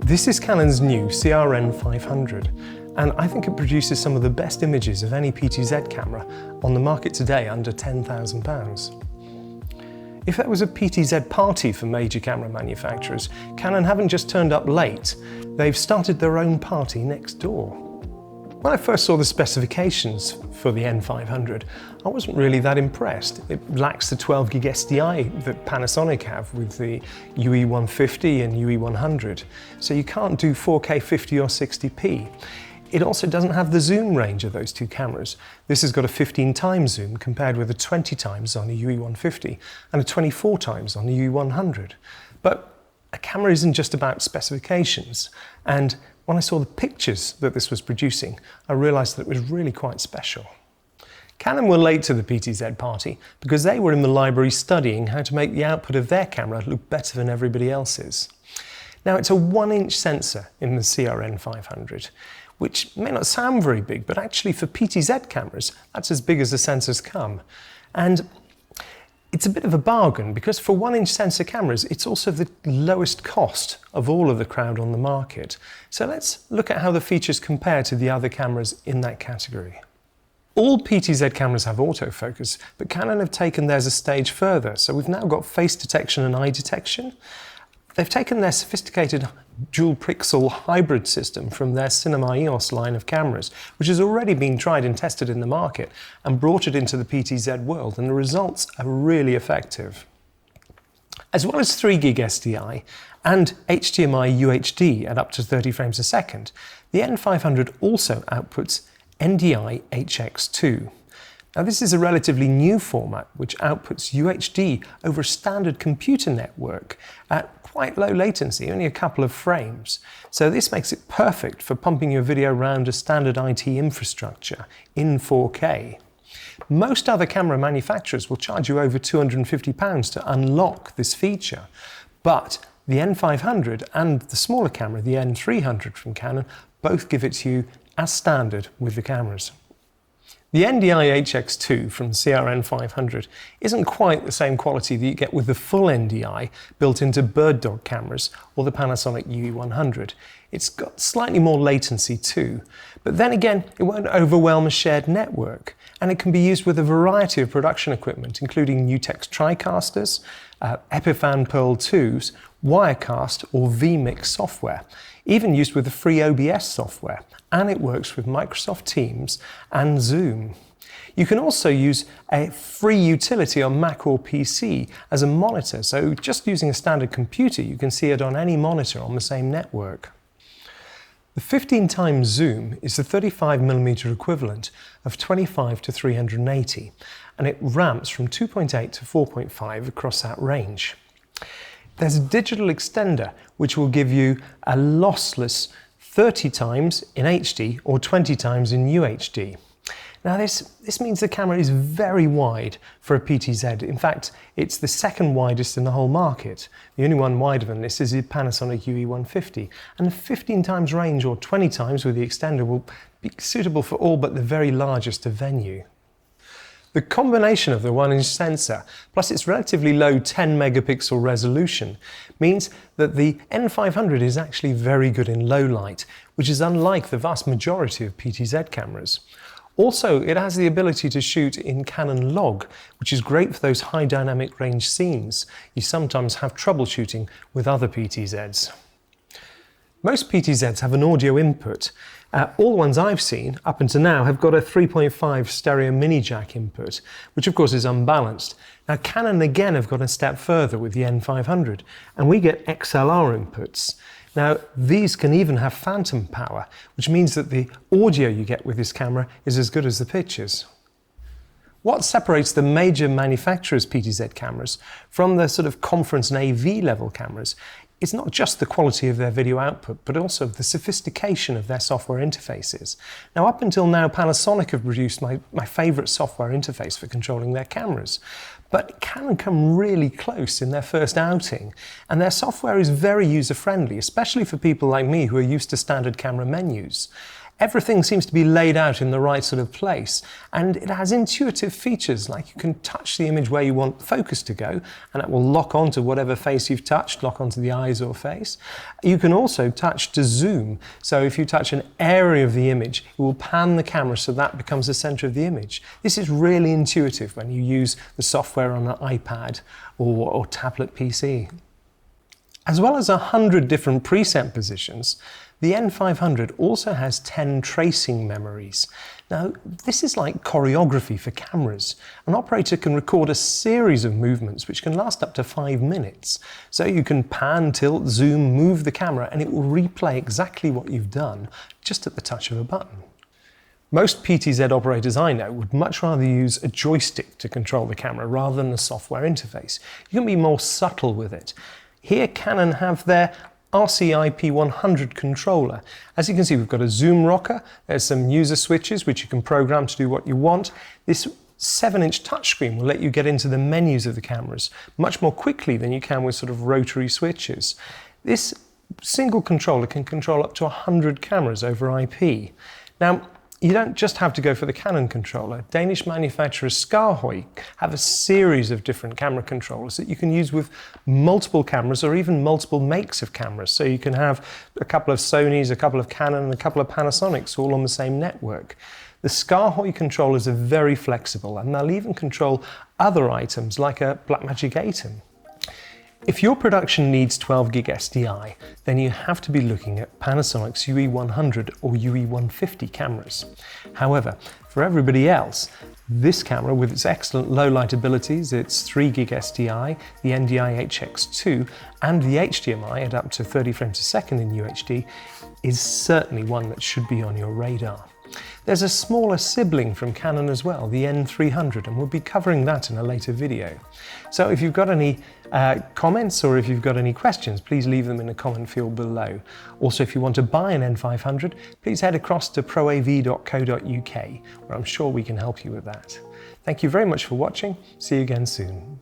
This is Canon's new N500, and I think it produces some of the best images of any PTZ camera on the market today under £10,000. If there was a PTZ party for major camera manufacturers, Canon haven't just turned up late, they've started their own party next door. When I first saw the specifications for the N500, I wasn't really that impressed. It lacks the 12GB SDI that Panasonic have with the UE150 and UE100, so you can't do 4K 50 or 60p. It also doesn't have the zoom range of those two cameras. This has got a 15 times zoom compared with a 20 times on a UE150 and a 24 times on the UE100. But a camera isn't just about specifications, and when I saw the pictures that this was producing, I realised that it was really quite special. Canon were late to the PTZ party because they were in the library studying how to make the output of their camera look better than everybody else's. Now, it's a 1-inch sensor in the N500, which may not sound very big, but actually for PTZ cameras, that's as big as the sensors come. And it's a bit of a bargain because for 1-inch sensor cameras, it's also the lowest cost of all of the crowd on the market. So let's look at how the features compare to the other cameras in that category. All PTZ cameras have autofocus, but Canon have taken theirs a stage further. So we've now got face detection and eye detection. They've taken their sophisticated dual pixel hybrid system from their Cinema EOS line of cameras, which has already been tried and tested in the market, and brought it into the PTZ world, and the results are really effective. As well as 3GB SDI and HDMI UHD at up to 30 frames a second, the N500 also outputs NDI HX2. Now, this is a relatively new format which outputs UHD over a standard computer network at quite low latency, only a couple of frames. So this makes it perfect for pumping your video around a standard IT infrastructure in 4K. Most other camera manufacturers will charge you over £250 to unlock this feature, but the N500 and the smaller camera, the N300 from Canon, both give it to you as standard with the cameras. The NDI HX2 from the N500 isn't quite the same quality that you get with the full NDI built into Bird Dog cameras or the Panasonic UE100. It's got slightly more latency too, but then again, it won't overwhelm a shared network, and it can be used with a variety of production equipment, including Nutex TriCasters, Epiphan Pearl 2s, Wirecast or vMix software, even used with the free OBS software, and it works with Microsoft Teams and Zoom. You can also use a free utility on Mac or PC as a monitor, so just using a standard computer, you can see it on any monitor on the same network. The 15 times zoom is the 35mm equivalent of 25 to 380, and it ramps from 2.8 to 4.5 across that range. There's a digital extender which will give you a lossless 30 times in HD or 20 times in UHD. Now this means the camera is very wide for a PTZ. In fact, it's the second widest in the whole market. The only one wider than this is the Panasonic UE150. And the 15 times range or 20 times with the extender will be suitable for all but the very largest of venue. The combination of the 1-inch sensor plus its relatively low 10 megapixel resolution means that the N500 is actually very good in low light, which is unlike the vast majority of PTZ cameras. Also, it has the ability to shoot in Canon log, which is great for those high dynamic range scenes you sometimes have trouble shooting with other PTZs. Most PTZs have an audio input. All the ones I've seen up until now have got a 3.5 stereo mini jack input, which of course is unbalanced. Now Canon again have gone a step further with the N500, and we get XLR inputs. Now these can even have phantom power, which means that the audio you get with this camera is as good as the pictures. What separates the major manufacturers' PTZ cameras from the sort of conference and AV level cameras is not just the quality of their video output, but also the sophistication of their software interfaces. Now, up until now, Panasonic have produced my favourite software interface for controlling their cameras. But Canon come really close in their first outing, and their software is very user-friendly, especially for people like me who are used to standard camera menus. Everything seems to be laid out in the right sort of place, and it has intuitive features like you can touch the image where you want focus to go, and it will lock onto whatever face you've touched, lock onto the eyes or face. You can also touch to zoom, so if you touch an area of the image, it will pan the camera so that becomes the center of the image. This is really intuitive when you use the software on an iPad or tablet PC. As well as 100 different preset positions, the N500 also has 10 tracing memories. Now, this is like choreography for cameras. An operator can record a series of movements which can last up to 5 minutes. So you can pan, tilt, zoom, move the camera, and it will replay exactly what you've done just at the touch of a button. Most PTZ operators I know would much rather use a joystick to control the camera rather than a software interface. You can be more subtle with it. Here, Canon have their RCIP100 controller. As you can see, we've got a zoom rocker, there's some user switches which you can program to do what you want. This 7-inch touchscreen will let you get into the menus of the cameras much more quickly than you can with sort of rotary switches. This single controller can control up to 100 cameras over IP. Now, you don't just have to go for the Canon controller. Danish manufacturer Skarhøj have a series of different camera controllers that you can use with multiple cameras or even multiple makes of cameras. So you can have a couple of Sonys, a couple of Canon and a couple of Panasonics all on the same network. The Skarhøj controllers are very flexible and they'll even control other items like a Blackmagic Atom. If your production needs 12 gig SDI, then you have to be looking at Panasonic's UE100 or UE150 cameras. However, for everybody else, this camera with its excellent low light abilities, its 3 gig SDI, the NDI HX2 and the HDMI at up to 30 frames a second in UHD is certainly one that should be on your radar. There's a smaller sibling from Canon as well, the N300, and we'll be covering that in a later video. So if you've got any comments or if you've got any questions, please leave them in the comment field below. Also, if you want to buy an N500, please head across to proav.co.uk, where I'm sure we can help you with that. Thank you very much for watching. See you again soon.